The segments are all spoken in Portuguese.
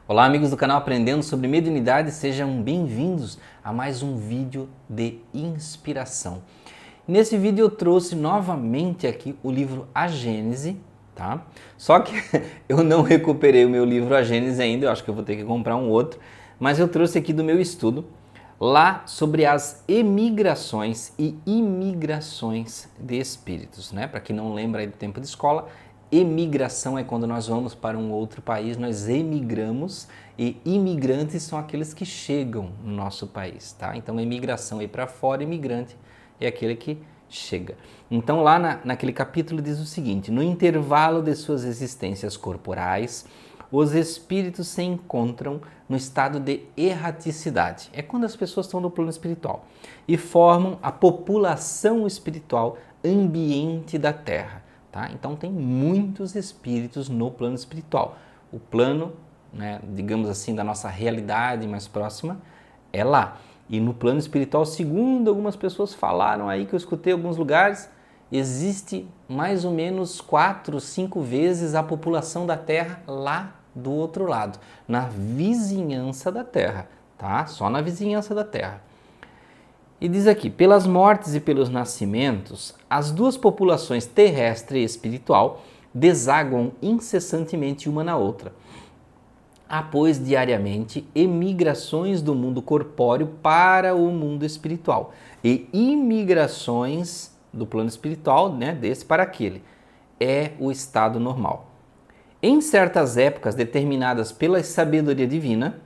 Olá, amigos do canal Aprendendo sobre Mediunidade, sejam bem-vindos a mais um vídeo de inspiração. Nesse vídeo eu trouxe novamente aqui o livro A Gênese, tá? Só que eu não recuperei o meu livro A Gênese ainda, eu acho que eu vou ter que comprar um outro, mas eu trouxe aqui do meu estudo, lá sobre as emigrações e imigrações de espíritos, né? Para quem não lembra aí do tempo de escola, emigração é quando nós vamos para um outro país, nós emigramos, e imigrantes são aqueles que chegam no nosso país, tá? Então, emigração é ir para fora, imigrante é aquele que chega. Então, lá naquele capítulo diz o seguinte: no intervalo de suas existências corporais, os espíritos se encontram no estado de erraticidade. É quando as pessoas estão no plano espiritual e formam a população espiritual ambiente da Terra. Tá? Então tem muitos espíritos no plano espiritual. O plano, né, digamos assim, da nossa realidade mais próxima é lá. E no plano espiritual, segundo algumas pessoas falaram aí, que eu escutei em alguns lugares, existe mais ou menos 4, 5 vezes a população da Terra lá do outro lado, na vizinhança da Terra, tá? Só na vizinhança da Terra. E diz aqui, pelas mortes e pelos nascimentos, as duas populações terrestre e espiritual desaguam incessantemente uma na outra. Há, pois, diariamente emigrações do mundo corpóreo para o mundo espiritual e imigrações do plano espiritual, né, desse para aquele. É o estado normal. Em certas épocas determinadas pela sabedoria divina,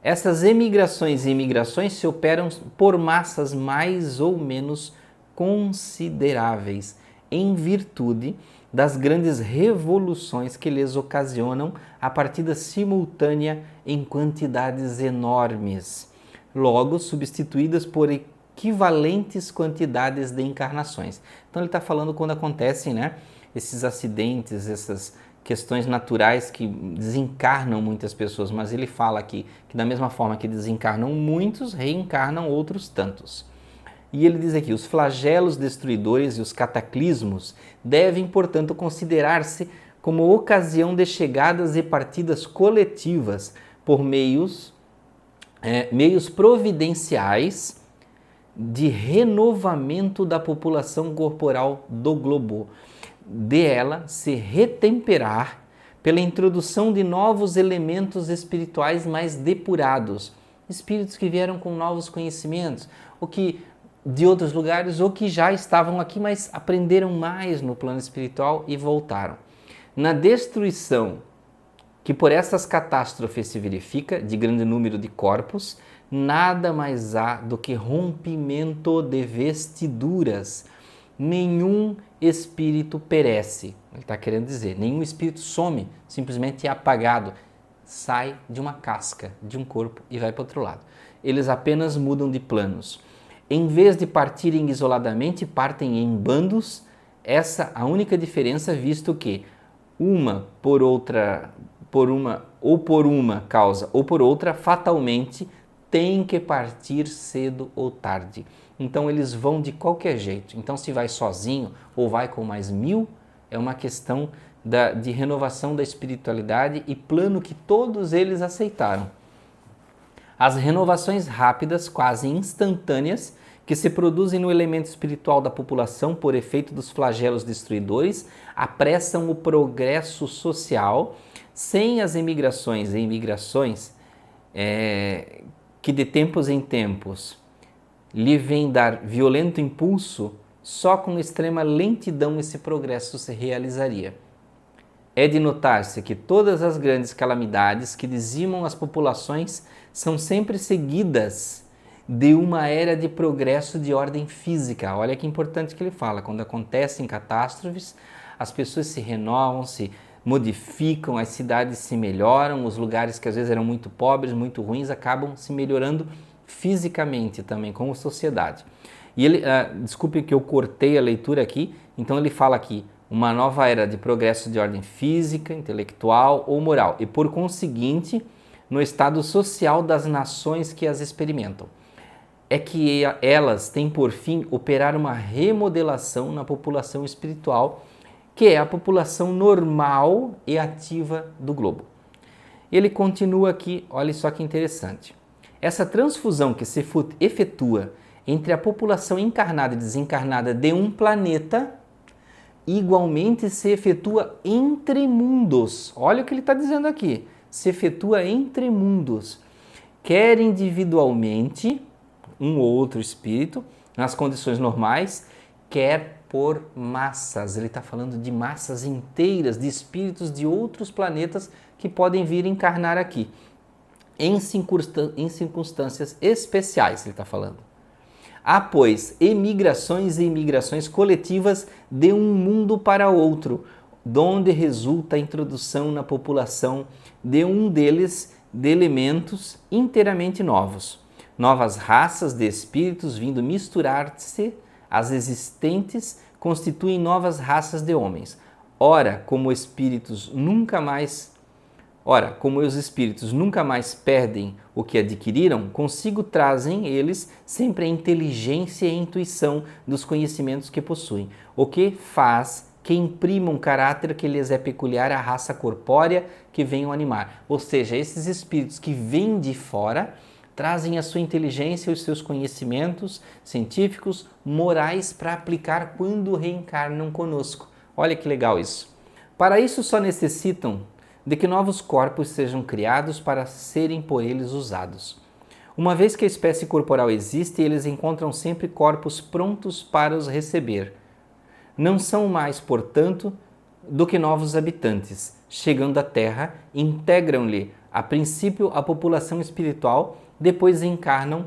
essas emigrações e imigrações se operam por massas mais ou menos consideráveis, em virtude das grandes revoluções que lhes ocasionam a partida simultânea em quantidades enormes, logo substituídas por equivalentes quantidades de encarnações. Então ele está falando quando acontecem, né, esses acidentes, essas questões naturais que desencarnam muitas pessoas, mas ele fala aqui que da mesma forma que desencarnam muitos, reencarnam outros tantos. E ele diz aqui, os flagelos destruidores e os cataclismos devem, portanto, considerar-se como ocasião de chegadas e partidas coletivas por meios providenciais de renovamento da população corporal do globo, de ela se retemperar pela introdução de novos elementos espirituais mais depurados, espíritos que vieram com novos conhecimentos, ou que de outros lugares, ou que já estavam aqui, mas aprenderam mais no plano espiritual e voltaram. Na destruição que por essas catástrofes se verifica, de grande número de corpos, nada mais há do que rompimento de vestiduras. Nenhum espírito perece. Ele está querendo dizer, nenhum espírito some, simplesmente é apagado, sai de uma casca, de um corpo e vai para outro lado. Eles apenas mudam de planos. Em vez de partirem isoladamente, partem em bandos. Essa a única diferença, visto que uma por uma causa ou por outra, fatalmente tem que partir cedo ou tarde. Então eles vão de qualquer jeito. Então se vai sozinho ou vai com mais 1000, é uma questão de renovação da espiritualidade e plano que todos eles aceitaram. As renovações rápidas, quase instantâneas, que se produzem no elemento espiritual da população por efeito dos flagelos destruidores, apressam o progresso social, sem as emigrações e imigrações que de tempos em tempos lhe vem dar violento impulso, só com extrema lentidão esse progresso se realizaria. É de notar-se que todas as grandes calamidades que dizimam as populações são sempre seguidas de uma era de progresso de ordem física. Olha que importante que ele fala, quando acontecem catástrofes, as pessoas se renovam, se modificam, as cidades se melhoram, os lugares que às vezes eram muito pobres, muito ruins, acabam se melhorando fisicamente também, como sociedade. E ele, desculpe que eu cortei a leitura aqui, então ele fala aqui, uma nova era de progresso de ordem física, intelectual ou moral, e por conseguinte, no estado social das nações que as experimentam. É que elas têm por fim operar uma remodelação na população espiritual, que é a população normal e ativa do globo. Ele continua aqui, olha só que interessante. Essa transfusão que se efetua entre a população encarnada e desencarnada de um planeta, igualmente se efetua entre mundos. Olha o que ele está dizendo aqui. Se efetua entre mundos. Quer individualmente, um ou outro espírito, nas condições normais, quer por massas. Ele está falando de massas inteiras, de espíritos de outros planetas que podem vir encarnar aqui. Em circunstâncias especiais, ele está falando. Há, pois, emigrações e imigrações coletivas de um mundo para outro, donde resulta a introdução na população de um deles de elementos inteiramente novos. Novas raças de espíritos vindo misturar-se às existentes constituem novas raças de homens. Ora, como os espíritos nunca mais perdem o que adquiriram, consigo trazem eles sempre a inteligência e a intuição dos conhecimentos que possuem, o que faz que imprimam um caráter que lhes é peculiar à raça corpórea que venham animar. Ou seja, esses espíritos que vêm de fora trazem a sua inteligência e os seus conhecimentos científicos, morais para aplicar quando reencarnam conosco. Olha que legal isso. Para isso só necessitam de que novos corpos sejam criados para serem por eles usados. Uma vez que a espécie corporal existe, eles encontram sempre corpos prontos para os receber. Não são mais, portanto, do que novos habitantes. Chegando à Terra, integram-lhe, a princípio, a população espiritual, depois encarnam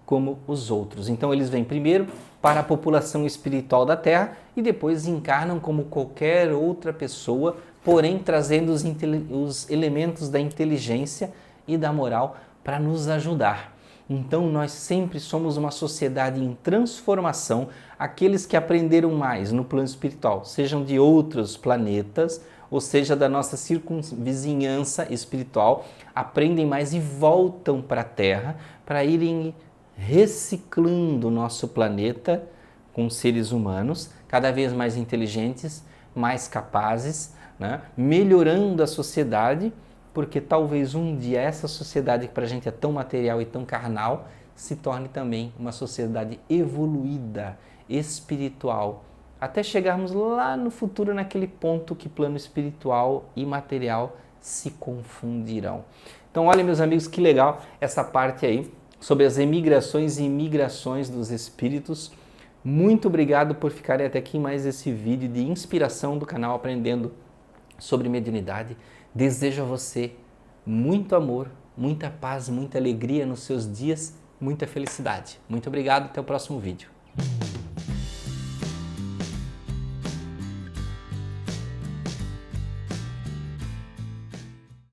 como os outros. Então, eles vêm primeiro para a população espiritual da Terra e depois encarnam como qualquer outra pessoa, porém trazendo os elementos da inteligência e da moral para nos ajudar. Então, nós sempre somos uma sociedade em transformação. Aqueles que aprenderam mais no plano espiritual, sejam de outros planetas, ou seja, da nossa circunvizinhança espiritual, aprendem mais e voltam para a Terra para irem reciclando o nosso planeta com seres humanos cada vez mais inteligentes, mais capazes, né? Melhorando a sociedade, porque talvez um dia essa sociedade que para a gente é tão material e tão carnal se torne também uma sociedade evoluída, espiritual, até chegarmos lá no futuro naquele ponto que plano espiritual e material se confundirão. Então olha, meus amigos, que legal essa parte aí sobre as emigrações e imigrações dos espíritos. Muito obrigado por ficarem até aqui em mais esse vídeo de inspiração do canal Aprendendo sobre Mediunidade. Desejo a você muito amor, muita paz, muita alegria nos seus dias, muita felicidade. Muito obrigado, até o próximo vídeo.